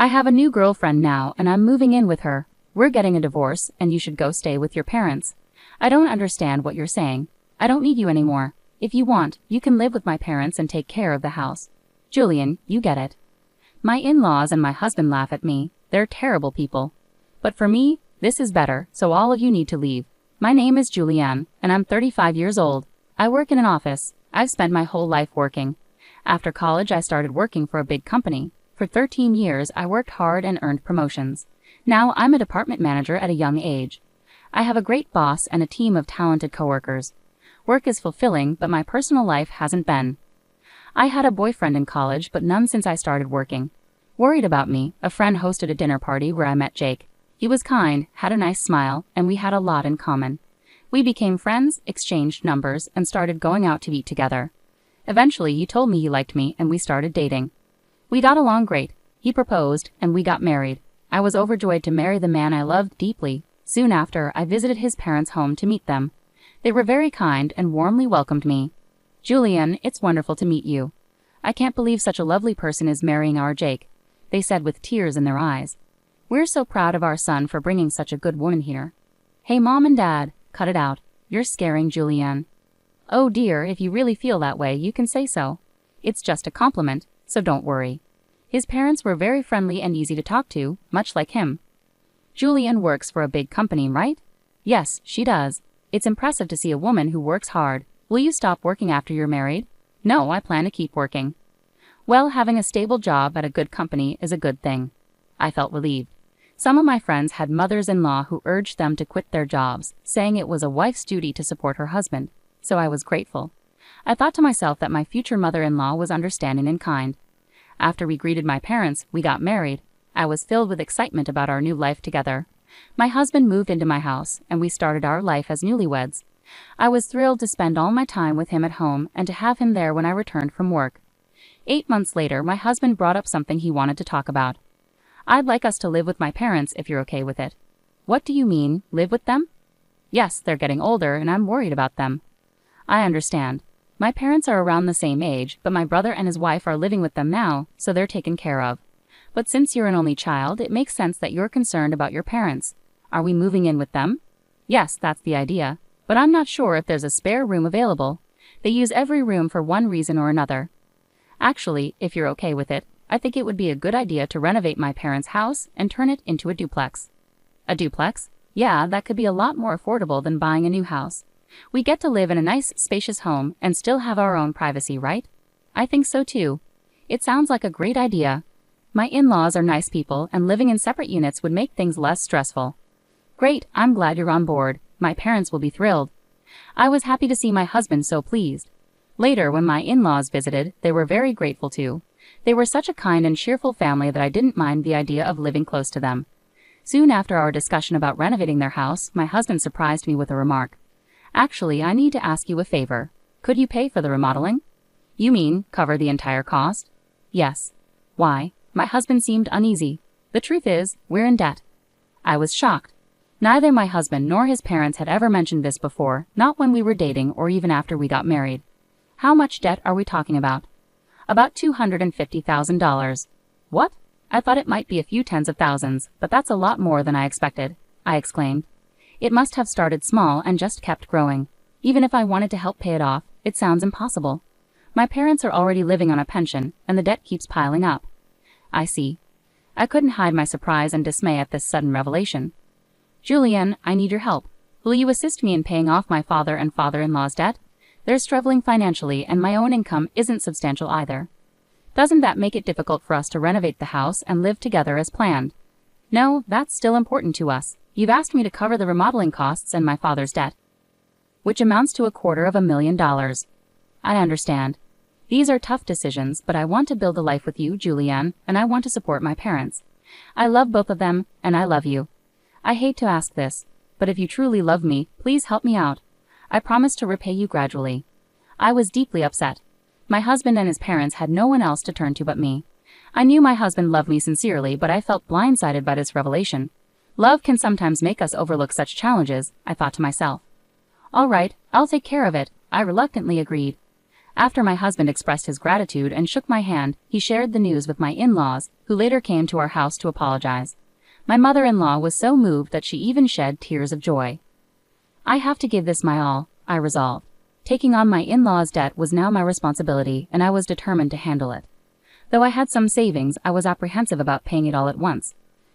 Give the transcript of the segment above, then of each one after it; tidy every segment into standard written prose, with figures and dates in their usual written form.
I have a new girlfriend now and I'm moving in with her. We're getting a divorce and you should go stay with your parents. I don't understand what you're saying. I don't need you anymore. If you want, you can live with my parents and take care of the house. Julian, you get it. My in-laws and my husband laugh at me. They're terrible people. But for me, this is better, so all of you need to leave. My name is Julianne, and I'm 35 years old. I work in an office. I've spent my whole life working. After college, I started working for a big company. For 13 years, I worked hard and earned promotions. Now I'm a department manager at a young age. I have a great boss and a team of talented coworkers. Work is fulfilling, but my personal life hasn't been. I had a boyfriend in college, but none since I started working. Worried about me, a friend hosted a dinner party where I met Jake. He was kind, had a nice smile, and we had a lot in common. We became friends, exchanged numbers, and started going out to eat together. Eventually, he told me he liked me, and we started dating. We got along great. He proposed, and we got married. I was overjoyed to marry the man I loved deeply. Soon after, I visited his parents' home to meet them. They were very kind and warmly welcomed me. Julian, it's wonderful to meet you. I can't believe such a lovely person is marrying our Jake, they said with tears in their eyes. We're so proud of our son for bringing such a good woman here. Hey Mom and Dad, cut it out. You're scaring Julianne. Oh dear, if you really feel that way, you can say so. It's just a compliment, so don't worry. His parents were very friendly and easy to talk to, much like him. Julianne works for a big company, right? Yes, she does. It's impressive to see a woman who works hard. Will you stop working after you're married? No, I plan to keep working. Well, having a stable job at a good company is a good thing. I felt relieved. Some of my friends had mothers-in-law who urged them to quit their jobs, saying it was a wife's duty to support her husband, so I was grateful. I thought to myself that my future mother-in-law was understanding and kind. After we greeted my parents, we got married. I was filled with excitement about our new life together. My husband moved into my house, and we started our life as newlyweds. I was thrilled to spend all my time with him at home and to have him there when I returned from work. 8 months later, my husband brought up something he wanted to talk about. I'd like us to live with my parents if you're okay with it. What do you mean, live with them? Yes, they're getting older and I'm worried about them. I understand. My parents are around the same age, but my brother and his wife are living with them now, so they're taken care of. But since you're an only child, it makes sense that you're concerned about your parents. Are we moving in with them? Yes, that's the idea. But I'm not sure if there's a spare room available. They use every room for one reason or another. Actually, if you're okay with it, I think it would be a good idea to renovate my parents' house and turn it into a duplex. A duplex? Yeah, that could be a lot more affordable than buying a new house. We get to live in a nice, spacious home and still have our own privacy, right? I think so too. It sounds like a great idea. My in-laws are nice people and living in separate units would make things less stressful. Great, I'm glad you're on board. My parents will be thrilled. I was happy to see my husband so pleased. Later, when my in-laws visited, they were very grateful too. They were such a kind and cheerful family that I didn't mind the idea of living close to them. Soon after our discussion about renovating their house, my husband surprised me with a remark. Actually, I need to ask you a favor. Could you pay for the remodeling? You mean, cover the entire cost? Yes. Why? My husband seemed uneasy. The truth is, we're in debt. I was shocked. Neither my husband nor his parents had ever mentioned this before, not when we were dating or even after we got married. How much debt are we talking about? About $250,000. What? I thought it might be a few tens of thousands, but that's a lot more than I expected, I exclaimed. It must have started small and just kept growing. Even if I wanted to help pay it off, it sounds impossible. My parents are already living on a pension, and the debt keeps piling up. I see. I couldn't hide my surprise and dismay at this sudden revelation. Julian, I need your help. Will you assist me in paying off my father and father-in-law's debt? They're struggling financially, and my own income isn't substantial either. Doesn't that make it difficult for us to renovate the house and live together as planned? No, that's still important to us. You've asked me to cover the remodeling costs and my father's debt, which amounts to $250,000. I understand. These are tough decisions, but I want to build a life with you, Julianne, and I want to support my parents. I love both of them, and I love you. I hate to ask this, but if you truly love me, please help me out. I promise to repay you gradually. I was deeply upset. My husband and his parents had no one else to turn to but me. I knew my husband loved me sincerely, but I felt blindsided by this revelation. Love can sometimes make us overlook such challenges, I thought to myself. All right, I'll take care of it, I reluctantly agreed. After my husband expressed his gratitude and shook my hand, he shared the news with my in-laws, who later came to our house to apologize. My mother-in-law was so moved that she even shed tears of joy. I have to give this my all, I resolved. Taking on my in-laws' debt was now my responsibility, and I was determined to handle it. Though I had some savings, I was apprehensive about paying it all at once.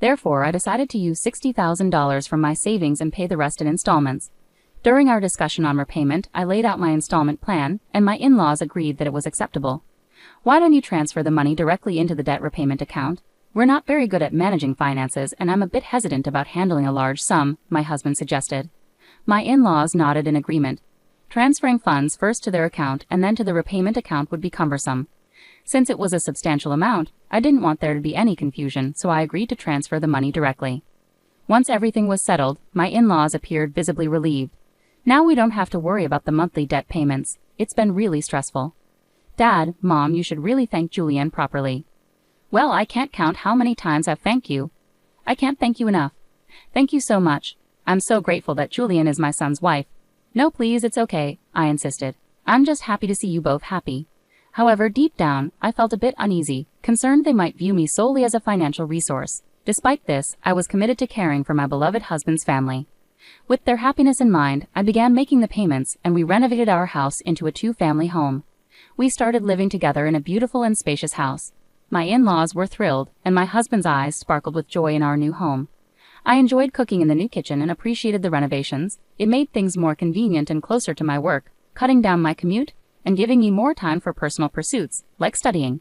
Therefore, I decided to use $60,000 from my savings and pay the rest in installments. During our discussion on repayment, I laid out my installment plan, and my in-laws agreed that it was acceptable. Why don't you transfer the money directly into the debt repayment account? We're not very good at managing finances, and I'm a bit hesitant about handling a large sum, my husband suggested. My in-laws nodded in agreement. Transferring funds first to their account and then to the repayment account would be cumbersome. Since it was a substantial amount, I didn't want there to be any confusion, so I agreed to transfer the money directly. Once everything was settled, my in-laws appeared visibly relieved. Now we don't have to worry about the monthly debt payments. It's been really stressful. Dad, Mom, you should really thank Julianne properly. Well, I can't count how many times I've thanked you. I can't thank you enough. Thank you so much. I'm so grateful that Julianne is my son's wife. No, please, it's okay, I insisted. I'm just happy to see you both happy. However, deep down, I felt a bit uneasy, concerned they might view me solely as a financial resource. Despite this, I was committed to caring for my beloved husband's family. With their happiness in mind, I began making the payments, and we renovated our house into a two-family home. We started living together in a beautiful and spacious house. My in-laws were thrilled, and my husband's eyes sparkled with joy in our new home. I enjoyed cooking in the new kitchen and appreciated the renovations. It made things more convenient and closer to my work, cutting down my commute and giving me more time for personal pursuits, like studying.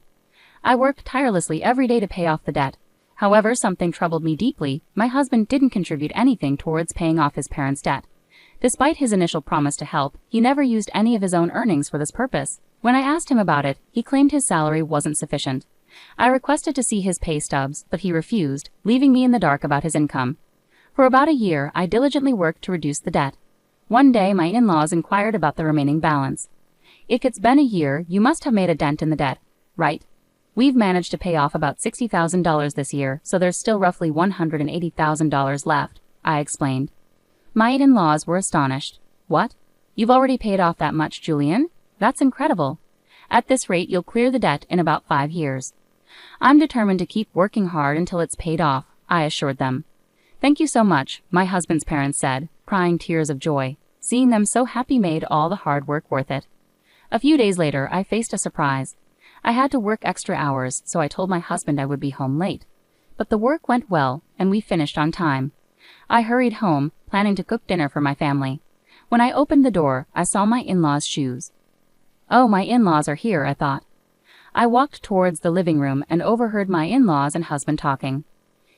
I worked tirelessly every day to pay off the debt. However, something troubled me deeply. My husband didn't contribute anything towards paying off his parents' debt. Despite his initial promise to help, he never used any of his own earnings for this purpose. When I asked him about it, he claimed his salary wasn't sufficient. I requested to see his pay stubs, but he refused, leaving me in the dark about his income. For about a year, I diligently worked to reduce the debt. One day, my in-laws inquired about the remaining balance. If it's been a year, you must have made a dent in the debt, right? We've managed to pay off about $60,000 this year, so there's still roughly $180,000 left, I explained. My in-laws were astonished. What? You've already paid off that much, Julian? That's incredible. At this rate, you'll clear the debt in about 5 years. I'm determined to keep working hard until it's paid off, I assured them. Thank you so much, my husband's parents said, crying tears of joy. Seeing them so happy made all the hard work worth it. A few days later, I faced a surprise. I had to work extra hours, so I told my husband I would be home late. But the work went well, and we finished on time. I hurried home, planning to cook dinner for my family. When I opened the door, I saw my in-laws' shoes. Oh, my in-laws are here, I thought. I walked towards the living room and overheard my in-laws and husband talking.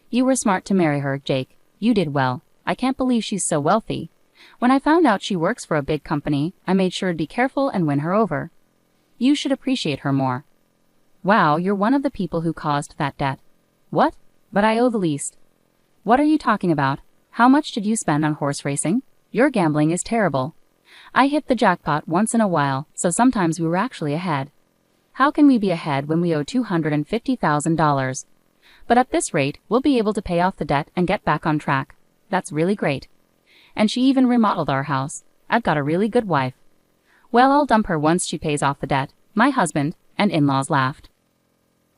You were smart to marry her, Jake. You did well. I can't believe she's so wealthy. When I found out she works for a big company, I made sure to be careful and win her over. You should appreciate her more. Wow, you're one of the people who caused that debt. What? But I owe the least. What are you talking about? How much did you spend on horse racing? Your gambling is terrible. I hit the jackpot once in a while, so sometimes we were actually ahead. How can we be ahead when we owe $250,000? But at this rate, we'll be able to pay off the debt and get back on track. That's really great. And she even remodeled our house. I've got a really good wife. Well, I'll dump her once she pays off the debt. My husband and in-laws laughed.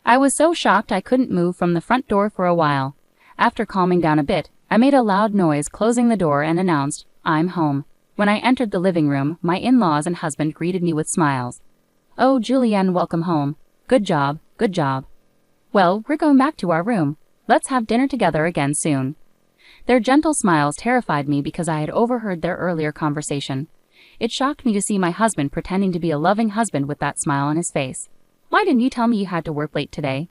I was so shocked I couldn't move from the front door for a while. After calming down a bit, I made a loud noise closing the door and announced, I'm home. When I entered the living room, my in-laws and husband greeted me with smiles. Oh, Julianne, welcome home. Good job, good job. Well, we're going back to our room. Let's have dinner together again soon. Their gentle smiles terrified me because I had overheard their earlier conversation. It shocked me to see my husband pretending to be a loving husband with that smile on his face. Why didn't you tell me you had to work late today?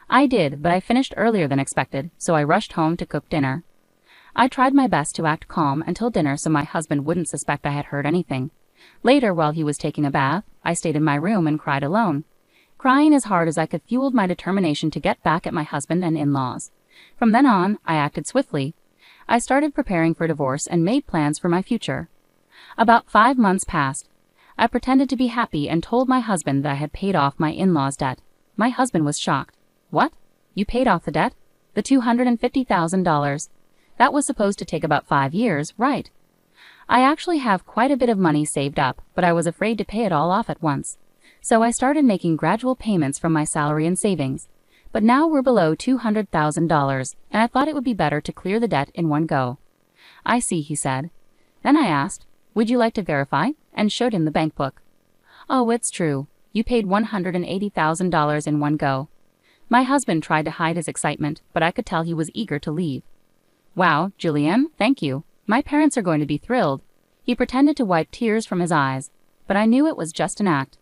I did, but I finished earlier than expected, so I rushed home to cook dinner. I tried my best to act calm until dinner so my husband wouldn't suspect I had heard anything. Later, while he was taking a bath, I stayed in my room and cried alone. Crying as hard as I could fueled my determination to get back at my husband and in-laws. From then on, I acted swiftly. I started preparing for divorce and made plans for my future. About 5 months passed. I pretended to be happy and told my husband that I had paid off my in-laws' debt. My husband was shocked. What? You paid off the debt? The $250,000. That was supposed to take about 5 years, right? I actually have quite a bit of money saved up, but I was afraid to pay it all off at once. So I started making gradual payments from my salary and savings. But now we're below $200,000, and I thought it would be better to clear the debt in one go. I see, he said. Then I asked, would you like to verify? And showed him the bank book. Oh, it's true. You paid $180,000 in one go. My husband tried to hide his excitement, but I could tell he was eager to leave. Wow, Julianne, thank you. My parents are going to be thrilled. He pretended to wipe tears from his eyes, but I knew it was just an act.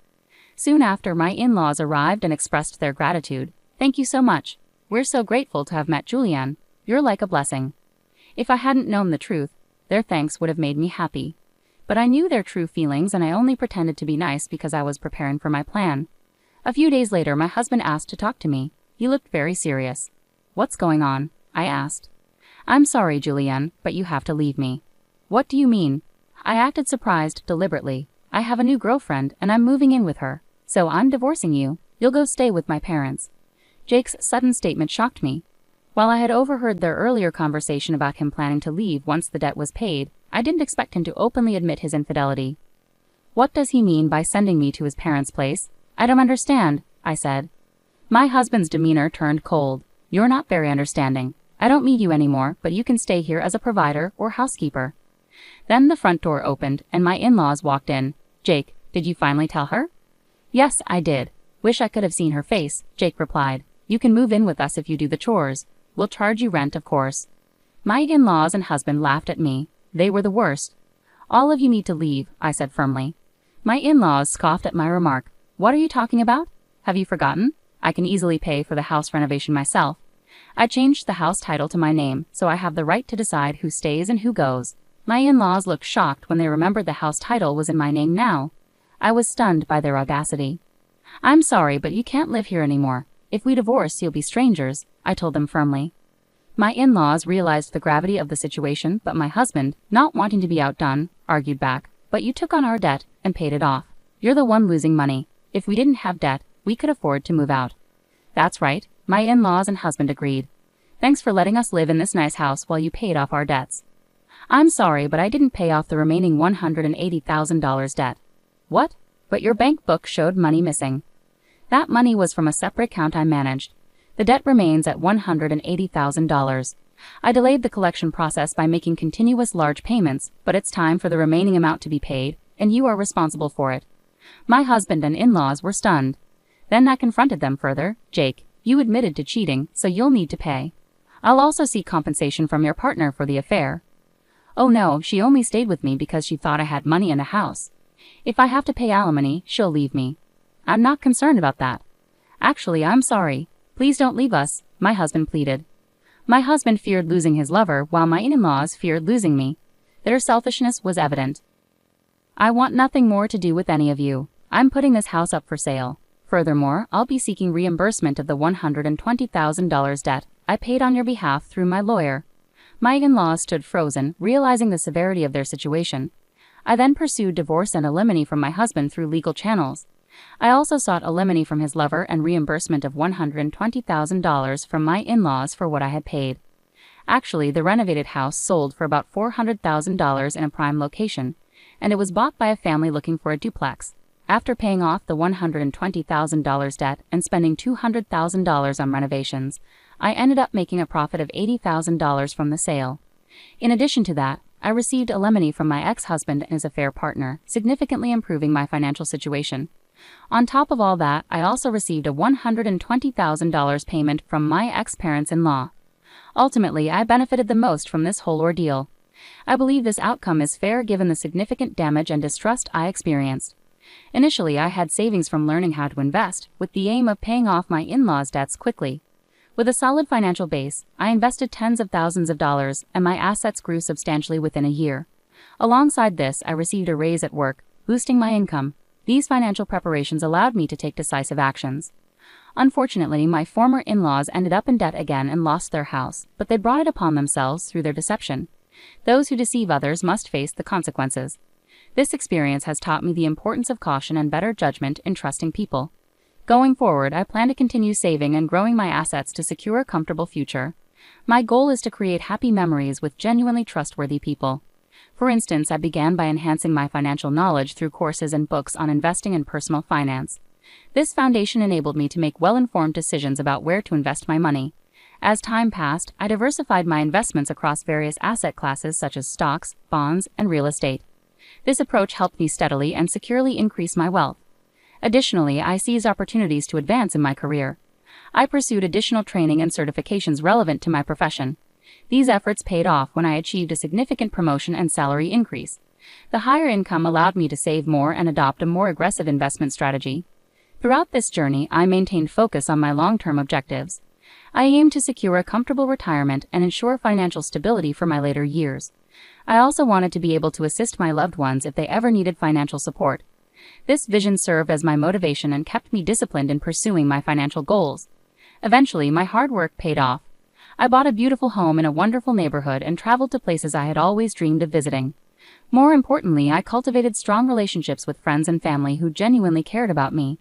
Soon after, my in-laws arrived and expressed their gratitude. Thank you so much. We're so grateful to have met Julianne. You're like a blessing. If I hadn't known the truth, their thanks would have made me happy. But I knew their true feelings, and I only pretended to be nice because I was preparing for my plan. A few days later, my husband asked to talk to me. He looked very serious. What's going on? I asked. I'm sorry, Julianne, but you have to leave me. What do you mean? I acted surprised deliberately. I have a new girlfriend, and I'm moving in with her. So I'm divorcing you. You'll go stay with my parents. Jake's sudden statement shocked me. While I had overheard their earlier conversation about him planning to leave once the debt was paid, I didn't expect him to openly admit his infidelity. What does he mean by sending me to his parents' place? I don't understand, I said. My husband's demeanor turned cold. You're not very understanding. I don't need you anymore, but you can stay here as a provider or housekeeper. Then the front door opened, and my in-laws walked in. Jake, did you finally tell her? Yes, I did. Wish I could have seen her face, Jake replied. You can move in with us if you do the chores. We'll charge you rent, of course. My in-laws and husband laughed at me. They were the worst. All of you need to leave, I said firmly. My in-laws scoffed at my remark. What are you talking about? Have you forgotten? I can easily pay for the house renovation myself. I changed the house title to my name, so I have the right to decide who stays and who goes. My in-laws looked shocked when they remembered the house title was in my name now. I was stunned by their audacity. I'm sorry, but you can't live here anymore. If we divorce, you'll be strangers, I told them firmly. My in-laws realized the gravity of the situation, but my husband, not wanting to be outdone, argued back. But you took on our debt and paid it off. You're the one losing money. If we didn't have debt, we could afford to move out. That's right, my in-laws and husband agreed. Thanks for letting us live in this nice house while you paid off our debts. I'm sorry, but I didn't pay off the remaining $180,000 debt. What? But your bank book showed money missing. That money was from a separate account I managed. The debt remains at $180,000. I delayed the collection process by making continuous large payments, but it's time for the remaining amount to be paid, and you are responsible for it. My husband and in-laws were stunned. Then I confronted them further. Jake, you admitted to cheating, so you'll need to pay. I'll also seek compensation from your partner for the affair. Oh no, she only stayed with me because she thought I had money and a house. If I have to pay alimony, she'll leave me. I'm not concerned about that. Actually, I'm sorry. Please don't leave us, my husband pleaded. My husband feared losing his lover, while my in-laws feared losing me. Their selfishness was evident. I want nothing more to do with any of you. I'm putting this house up for sale. Furthermore, I'll be seeking reimbursement of the $120,000 debt I paid on your behalf through my lawyer. My in-laws stood frozen, realizing the severity of their situation. I then pursued divorce and alimony from my husband through legal channels. I also sought alimony from his lover and reimbursement of $120,000 from my in-laws for what I had paid. Actually, the renovated house sold for about $400,000 in a prime location, and it was bought by a family looking for a duplex. After paying off the $120,000 debt and spending $200,000 on renovations, I ended up making a profit of $80,000 from the sale. In addition to that, I received alimony from my ex-husband and his affair partner, significantly improving my financial situation. On top of all that, I also received a $120,000 payment from my ex-parents-in-law. Ultimately, I benefited the most from this whole ordeal. I believe this outcome is fair given the significant damage and distrust I experienced. Initially, I had savings from learning how to invest, with the aim of paying off my in-laws' debts quickly. With a solid financial base, I invested tens of thousands of dollars, and my assets grew substantially within a year. Alongside this, I received a raise at work, boosting my income. These financial preparations allowed me to take decisive actions. Unfortunately, my former in-laws ended up in debt again and lost their house, but they brought it upon themselves through their deception. Those who deceive others must face the consequences. This experience has taught me the importance of caution and better judgment in trusting people. Going forward, I plan to continue saving and growing my assets to secure a comfortable future. My goal is to create happy memories with genuinely trustworthy people. For instance, I began by enhancing my financial knowledge through courses and books on investing and personal finance. This foundation enabled me to make well-informed decisions about where to invest my money. As time passed, I diversified my investments across various asset classes such as stocks, bonds, and real estate. This approach helped me steadily and securely increase my wealth. Additionally, I seized opportunities to advance in my career. I pursued additional training and certifications relevant to my profession. These efforts paid off when I achieved a significant promotion and salary increase. The higher income allowed me to save more and adopt a more aggressive investment strategy. Throughout this journey, I maintained focus on my long-term objectives. I aimed to secure a comfortable retirement and ensure financial stability for my later years. I also wanted to be able to assist my loved ones if they ever needed financial support. This vision served as my motivation and kept me disciplined in pursuing my financial goals. Eventually, my hard work paid off. I bought a beautiful home in a wonderful neighborhood and traveled to places I had always dreamed of visiting. More importantly, I cultivated strong relationships with friends and family who genuinely cared about me.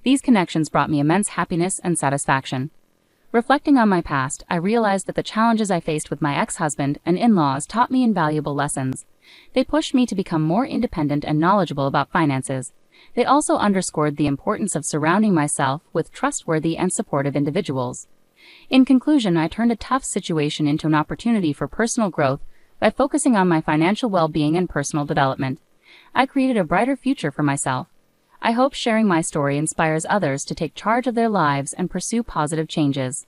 These connections brought me immense happiness and satisfaction. Reflecting on my past, I realized that the challenges I faced with my ex-husband and in-laws taught me invaluable lessons. They pushed me to become more independent and knowledgeable about finances. They also underscored the importance of surrounding myself with trustworthy and supportive individuals. In conclusion, I turned a tough situation into an opportunity for personal growth by focusing on my financial well-being and personal development. I created a brighter future for myself. I hope sharing my story inspires others to take charge of their lives and pursue positive changes.